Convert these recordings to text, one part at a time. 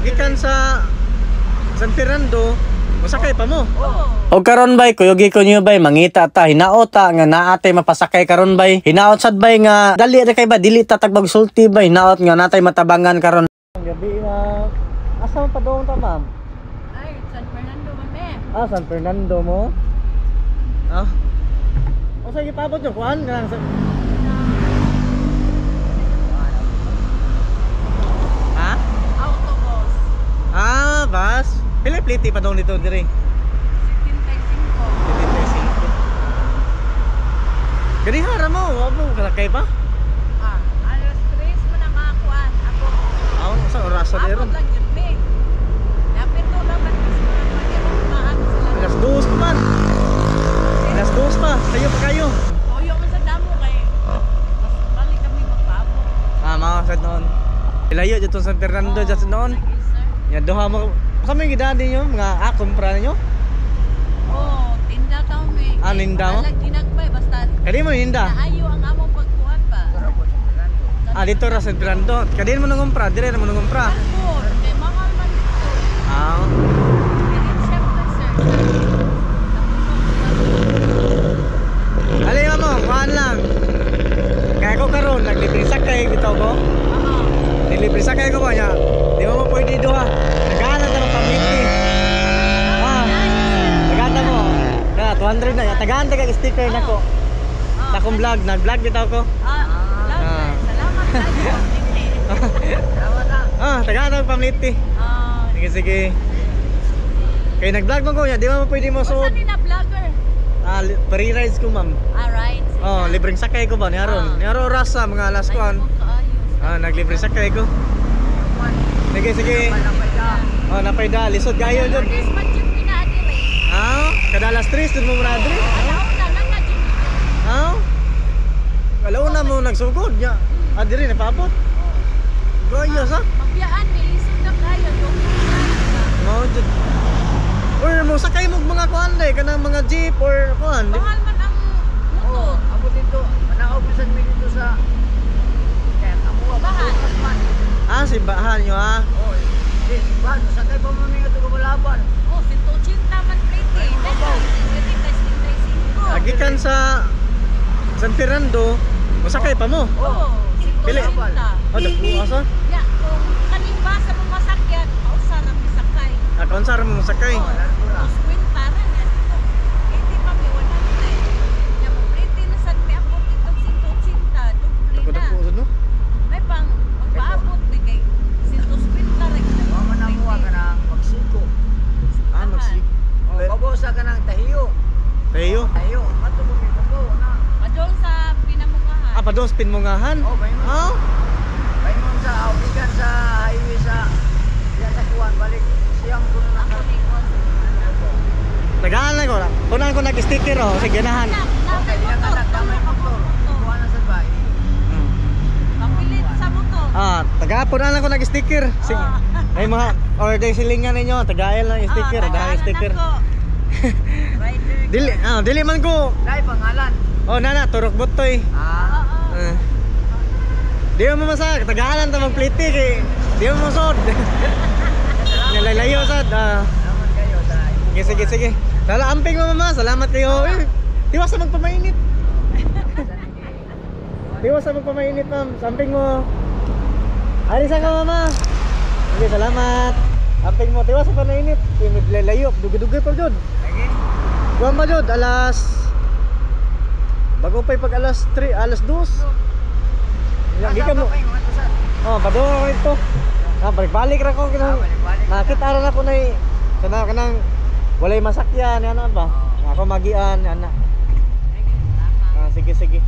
gikan sa San Fernando, masakay pa mo. O karon bay, kuyugi ko niyo bay, mangita ta, hinaota nga naatay mapasakay karon bay. Hinaot sad bay nga, dali ra kay ba, dili ta tagbag sulti bay, hinaot nga natay matabangan karon. Gabi na, asa pa doon ta ma'am? Ay, San Fernando mami. Ah, San Fernando mo? Ah? O sa gipabot nyo, kuhan ka lang sa... Ha? Autobus. Ah, bus? Pila pliti pa doon dito diri? 75. 75. Gani hara mo, wabo kalakay pa? Alas 3 mo na makakuan. Ako. Aw, sa oraso dero. Ako lang yun, me. Yapit to naman kasi mga maano sila. Alas 2 pa man. Alas 2 pa, kayo pa kayo. Toyo man sa damo kay. Mas balik kami magpaabot. Ah, mga sad noon. Ilayo dito sa San Fernando dito noon. Yes, sir. Ya duha mo. Sa may gidaan ninyo, mga kumpra ninyo? Oh, tinda taon me. Ah, ninda mo? Walang ginagbay basta Kadi mo hinda. naayo ang among pagkuhan pa. Ah, dito ra San Fernando. Kadi mo nangumpra, dire mo nangumpra. Albor, may mahal man dito. Ah. Kaya syempre, sir. Alay mo, kuhaan lang. Kaya ko karon naglibre sakay bitaw ko. Nilibre sakay ko ba niya? Di mo pwede duha. Nagana ta ng pamilya. Ah. Nagana mo. Na 200 na. Tagaan ta kag sticker nako. Sa akong vlog, nag-vlog bitaw ko. Salamat tayo. Ah, tagaan ta ng pamilya. Sige sige. Kaya nag-vlog mo ko niya, di mo pwede mo suod. Saan na vlogger? Ah, free rides ko ma'am. Alright. Oh, libreng sakay ko ba ni Haron? Ni Haron rasa mga alas kuan. Ah, naglibre sakay ko. Sige sige. Oh, napayda lisod gayo jud. This budget pinaadiri. Ah, kada alas 3 dun mo muna diri. Alaw na lang na dyan. Ah. Wala na mo nagsugod nya. Ah, diri na paabot. Goyo sa. Mabiyaan, nilisod na kayo. Mao jud. Or mo sakay mo mga kuan dai kanang mga jeep or kuan. Mahal man ang motor. Ako dito, manaupisan mi dito sa kaya amo Bahan. Ah, simbahan nyo ah. Oh, di ba sakay pa mo mi ato balaban. Oh, 180 man pretty. Pwede ka 75. Agikan sa San Fernando, masakay pa mo. Oh, Pili. 180. Ah, dagko asa? Ya, kung kanimba sa mga masakyan, pausa na may sakay. Ah, konsar mo masakay. Oh, mas kwenta rin. Hindi pa may 100. Ya, mo pretty na sa piabot itong 180. Dupli na. Dagko no? May pang magpaabot ni kay 150 rin. Wa man namuha ka nang magsiko. Ah, magsik. Oh, babosa ka nang tahiyo. Tayo. Tahiyo, mato mo mi babo na. Padol sa pinamungahan. Ah, padong spin mo ngahan. Oh, baymo. Ah. Baymo sa aubigan sa highway sa diyan sa kuwan balik. Siyang kuno na Ako ni Juan. Tagaan na ko. Kunan ko nag-sticker oh, sige nahan. Okay, diyan ka na kamay motor. Kuha na sa bay. Papilit sa motor. Ah, taga-punan ko nag-sticker. Sige. Ay mga order silingan ninyo, tagael lang yung sticker, dahil sticker. Rider. Dili man ko. Dai pangalan. Oh, nana, turok butoy. Ah, Ah. Di mo masak, tagaalan ta magpliti kay di mo masod. Nalalayo sad. Ah. salamat kayo sa Sige, sige, sige. Lala, amping mo mama, salamat kayo. Eh, tiwas sa magpamainit. Tiwas sa magpamainit ma'am, amping mo. Alisa ka mama. Sige, salamat. Amping mo, tiwas sa panainit. Lalayo, dugi-dugi pa jud. lagi. Kuwan ba jud, alas... Bago pa'y pag alas 3, alas 2. Hindi ka mo. Oh, padung ako ito. Ah, balik-balik ra ko kinang. balik-balik. Nakita ra na ko na kanang walay masakyan yan ba? Ako magian ana. Ah, sige sige.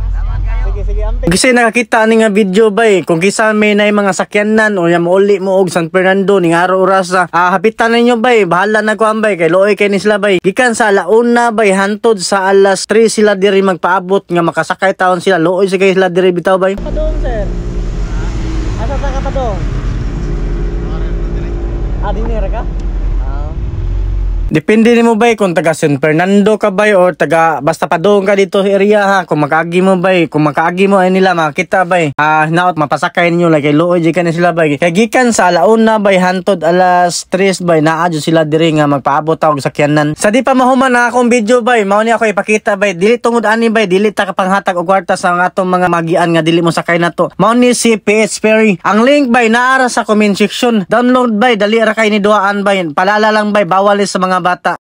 Salamat kayo. Sige sige amping. Kasi nakakita ani nga video bay kung kisa may nay mga sakyanan o ya mauli mo og San Fernando ning araw oras hapitan ninyo bay bahala na ko ambay kay looy kay ni sila bay gikan sa alauna bay hantod sa alas 3 sila diri magpaabot nga makasakay taon sila looy sila diri bitaw bay. Padong sir. Asa ta ka padong? Ah, dinera ka? Ah. Depende nimo bay kung taga San Fernando ka bay or taga basta padung ka dito sa area ha. Kung makaagi mo bay, kung makaagi mo ay nila makita bay. Naot mapasakay ninyo like luoy di kanila sila bay. Kay gikan sa alauna bay hantod alas 3 bay naadyo sila diri nga magpaabot og sakyanan. Sa di pa mahuman na akong video bay, mao ni ako ipakita bay. Dili tungod ani bay, dili ta kapanghatag og kwarta sa atong mga magian nga dili mo sakay nato. Mao ni si PH Ferry. Ang link bay naara sa comment section. Download bay, dali ra kay ni duaan bay. Palala lang bay, bawal sa mga bata.